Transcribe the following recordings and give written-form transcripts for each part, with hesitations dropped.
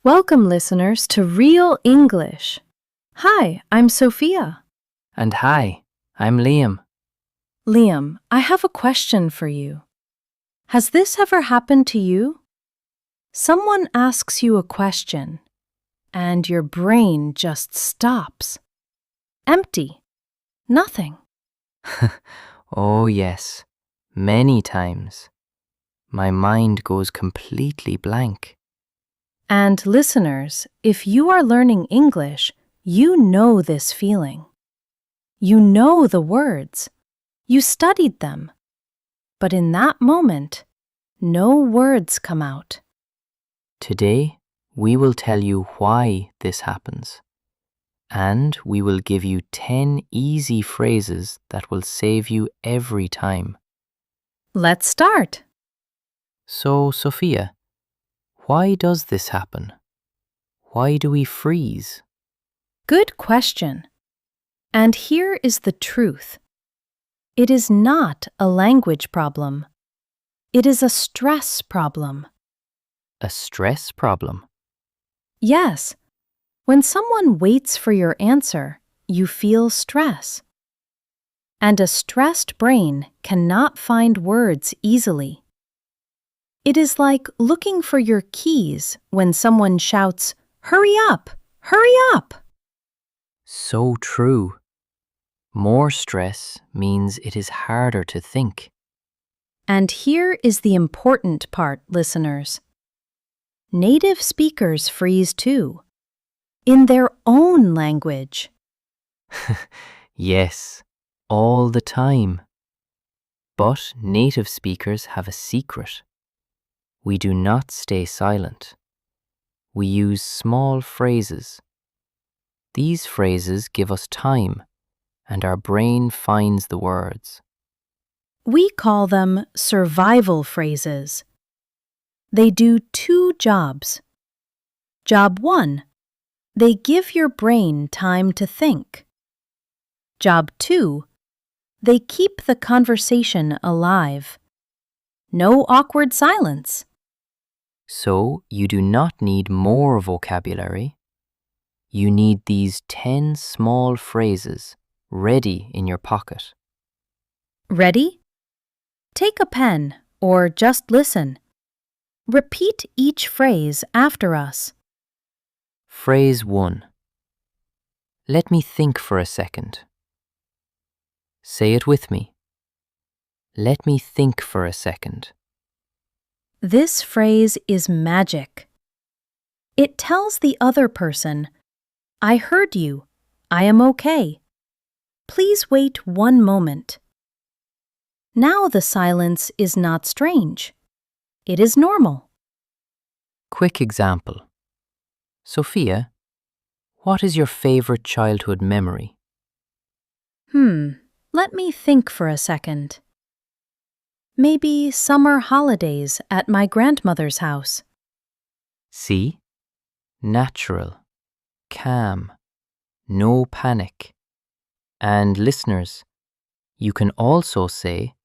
Welcome, listeners, to Real English. Hi, I'm Sophia. And hi, I'm Liam. Liam, I have a question for you. Has this ever happened to you? Someone asks you a question, and your brain just stops. Empty. Nothing. Oh yes, many times. My mind goes completely blank. And listeners, if you are learning English, you know this feeling. You know the words. You studied them. But in that moment, no words come out. Today, we will tell you why this happens. And we will give you 10 easy phrases that will save you every time. Let's start. So, Sophia, why does this happen? Why do we freeze? Good question. And here is the truth. It is not a language problem. It is a stress problem. A stress problem. Yes, when someone waits for your answer, you feel stress. And a stressed brain cannot find words easily. It is like looking for your keys when someone shouts, "Hurry up! Hurry up!" So true. More stress means it is harder to think. And here is the important part, listeners. Native speakers freeze too, in their own language. Yes, all the time. But native speakers have a secret. We do not stay silent. We use small phrases. These phrases give us time, and our brain finds the words. We call them survival phrases. They do two jobs. Job 1, they give your brain time to think. Job 2, they keep the conversation alive. No awkward silence. So you do not need more vocabulary. You need these 10 small phrases ready in your pocket. Ready? Take a pen or just listen. Repeat each phrase after us. Phrase 1. Let me think for a second. Say it with me. Let me think for a second. This phrase is magic. It tells the other person, "I heard you. I am okay. Please wait one moment." Now the silence is not strange. It is normal. Quick example. Sophia, what is your favorite childhood memory? Let me think for a second. Maybe summer holidays at my grandmother's house. See? Natural, calm, no panic. And listeners, you can also say,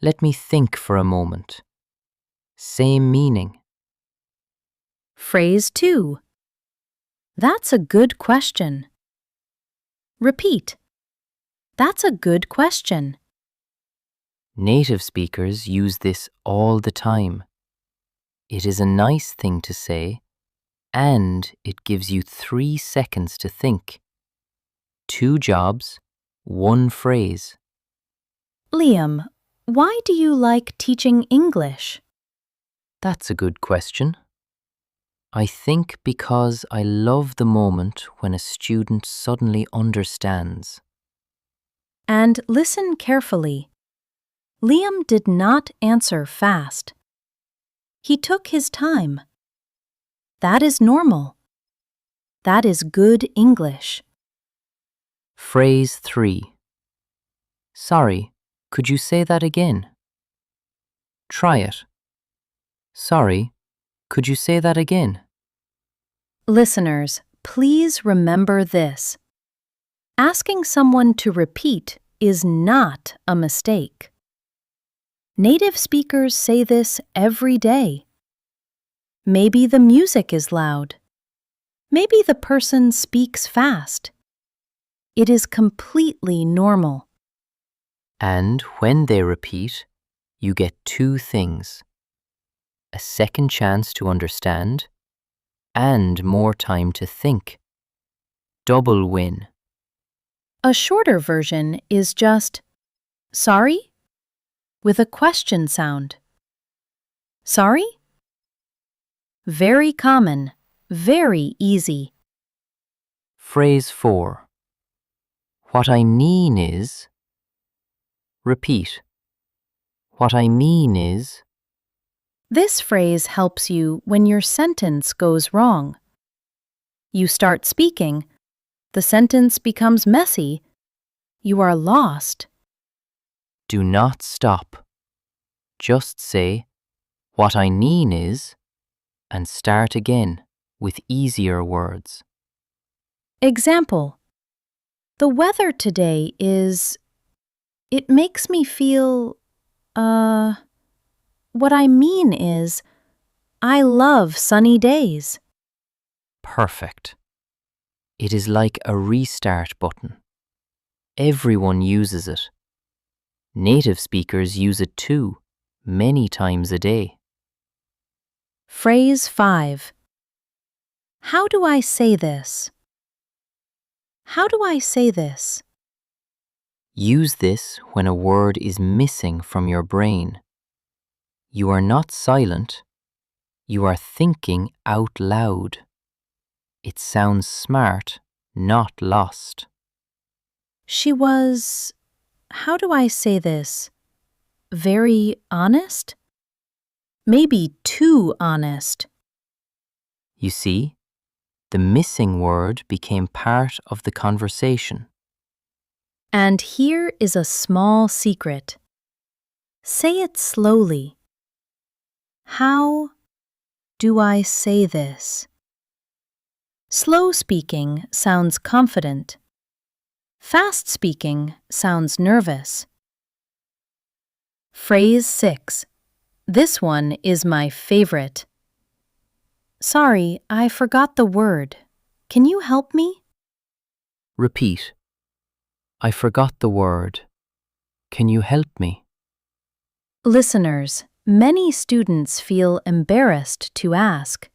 let me think for a moment. Same meaning. Phrase 2. That's a good question. Repeat. That's a good question. Native speakers use this all the time. It is a nice thing to say, and it gives you 3 seconds to think. 2 jobs, 1 phrase. Liam, why do you like teaching English? That's a good question. I think because I love the moment when a student suddenly understands. And listen carefully. Liam did not answer fast. He took his time. That is normal. That is good English. Phrase 3. Sorry, could you say that again? Try it. Sorry, could you say that again? Listeners, please remember this. Asking someone to repeat is not a mistake. Native speakers say this every day. Maybe the music is loud. Maybe the person speaks fast. It is completely normal. And when they repeat, you get two things: a second chance to understand and more time to think. Double win. A shorter version is just, sorry? With a question sound. Sorry? Very common, very easy. Phrase 4. What I mean is. Repeat. What I mean is. This phrase helps you when your sentence goes wrong. You start speaking, the sentence becomes messy, you are lost. Do not stop. Just say, what I mean is, and start again with easier words. Example: the weather today is. It makes me feel. What I mean is, I love sunny days. Perfect. It is like a restart button. Everyone uses it. Native speakers use it too, many times a day. Phrase 5. How do I say this? How do I say this? Use this when a word is missing from your brain. You are not silent, you are thinking out loud. It sounds smart, not lost. She was, how do I say this? Very honest? Maybe too honest. You see, the missing word became part of the conversation. And here is a small secret. Say it slowly. How do I say this? Slow speaking sounds confident. Fast speaking sounds nervous. Phrase 6. This one is my favorite. Sorry, I forgot the word. Can you help me? Repeat. I forgot the word. Can you help me? Listeners, many students feel embarrassed to ask.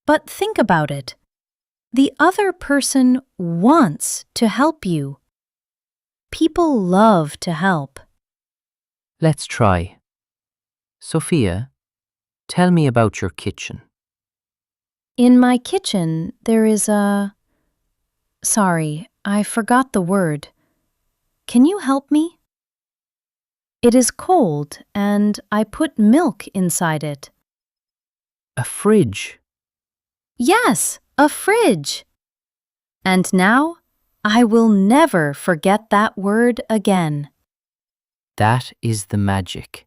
But think about it. The other person wants to help you. People love to help. Let's try. Sophia, tell me about your kitchen. In my kitchen, there is a... Sorry, I forgot the word. Can you help me? It is cold and I put milk inside it. A fridge. Yes, a fridge. And now, I will never forget that word again. That is the magic.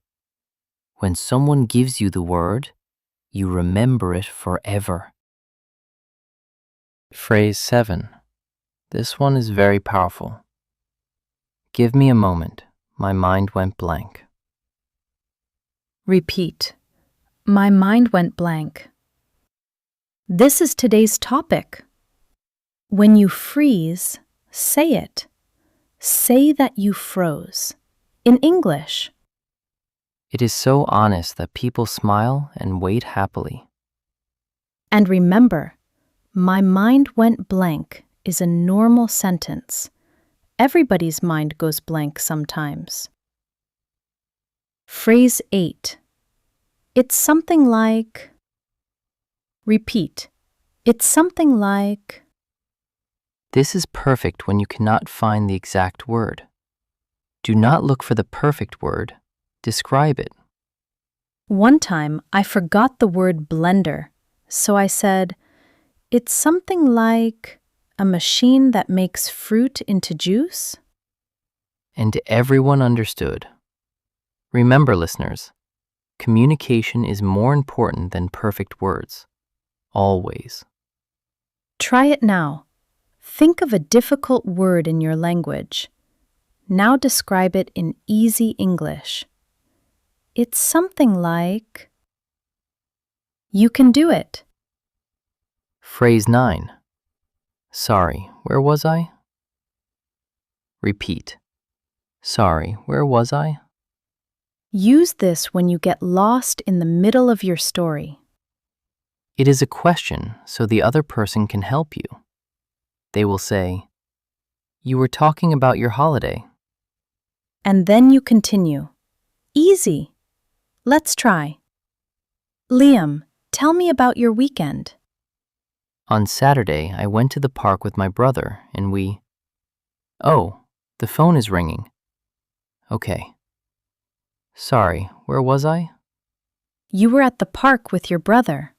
When someone gives you the word, you remember it forever. Phrase 7. This one is very powerful. Give me a moment. My mind went blank. Repeat. My mind went blank. This is today's topic. When you freeze, say it. Say that you froze. In English. It is so honest that people smile and wait happily. And remember, my mind went blank is a normal sentence. Everybody's mind goes blank sometimes. Phrase 8. It's something like... Repeat. It's something like... This is perfect when you cannot find the exact word. Do not look for the perfect word. Describe it. One time, I forgot the word blender, so I said, it's something like a machine that makes fruit into juice? And everyone understood. Remember, listeners, communication is more important than perfect words. Always. Try it now. Think of a difficult word in your language. Now describe it in easy English. It's something like... You can do it. Phrase 9. Sorry, where was I? Repeat. Sorry, where was I? Use this when you get lost in the middle of your story. It is a question, so the other person can help you. They will say, You were talking about your holiday. And then you continue. Easy. Let's try. Liam, tell me about your weekend. On Saturday, I went to the park with my brother and we... Oh, the phone is ringing. Okay. Sorry, where was I? You were at the park with your brother.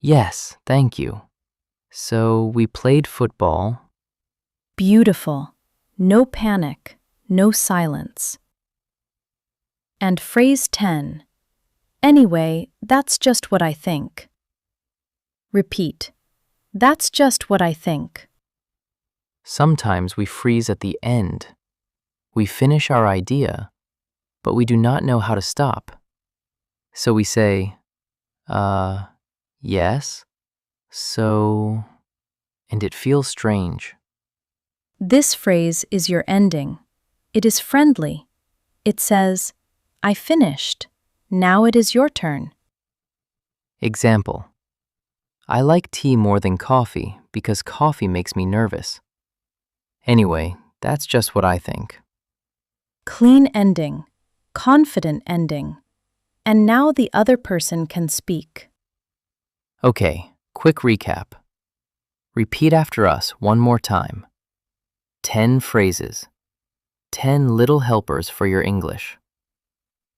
Yes, thank you. So we played football. Beautiful. No panic. No silence. And phrase 10. Anyway, that's just what I think. Repeat. That's just what I think. Sometimes we freeze at the end. We finish our idea, but we do not know how to stop. So we say, yes, so, and it feels strange. This phrase is your ending. It is friendly. It says, I finished. Now it is your turn. Example. I like tea more than coffee because coffee makes me nervous. Anyway, that's just what I think. Clean ending. Confident ending. And now the other person can speak. Okay, quick recap. Repeat after us one more time. 10 phrases. 10 little helpers for your English.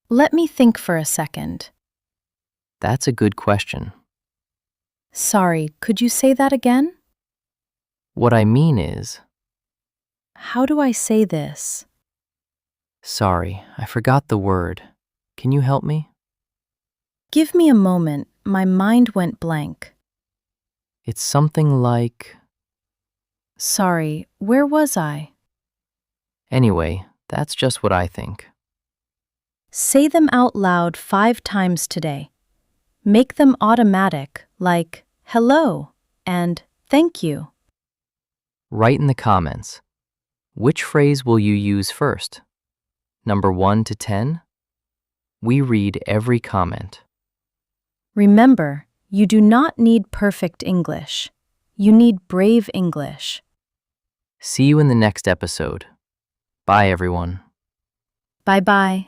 Let me think for a second. That's a good question. Sorry, could you say that again? What I mean is, How do I say this? sorry, I forgot the word. Can you help me? Give me a moment. My mind went blank. It's something like, Sorry, where was I? anyway, that's just what I think. Say them out loud 5 times today. Make them automatic, like hello and thank you. Write in the comments. Which phrase will you use first? Number 1 to 10? We read every comment. Remember, you do not need perfect English. You need brave English. See you in the next episode. Bye, everyone. Bye-bye.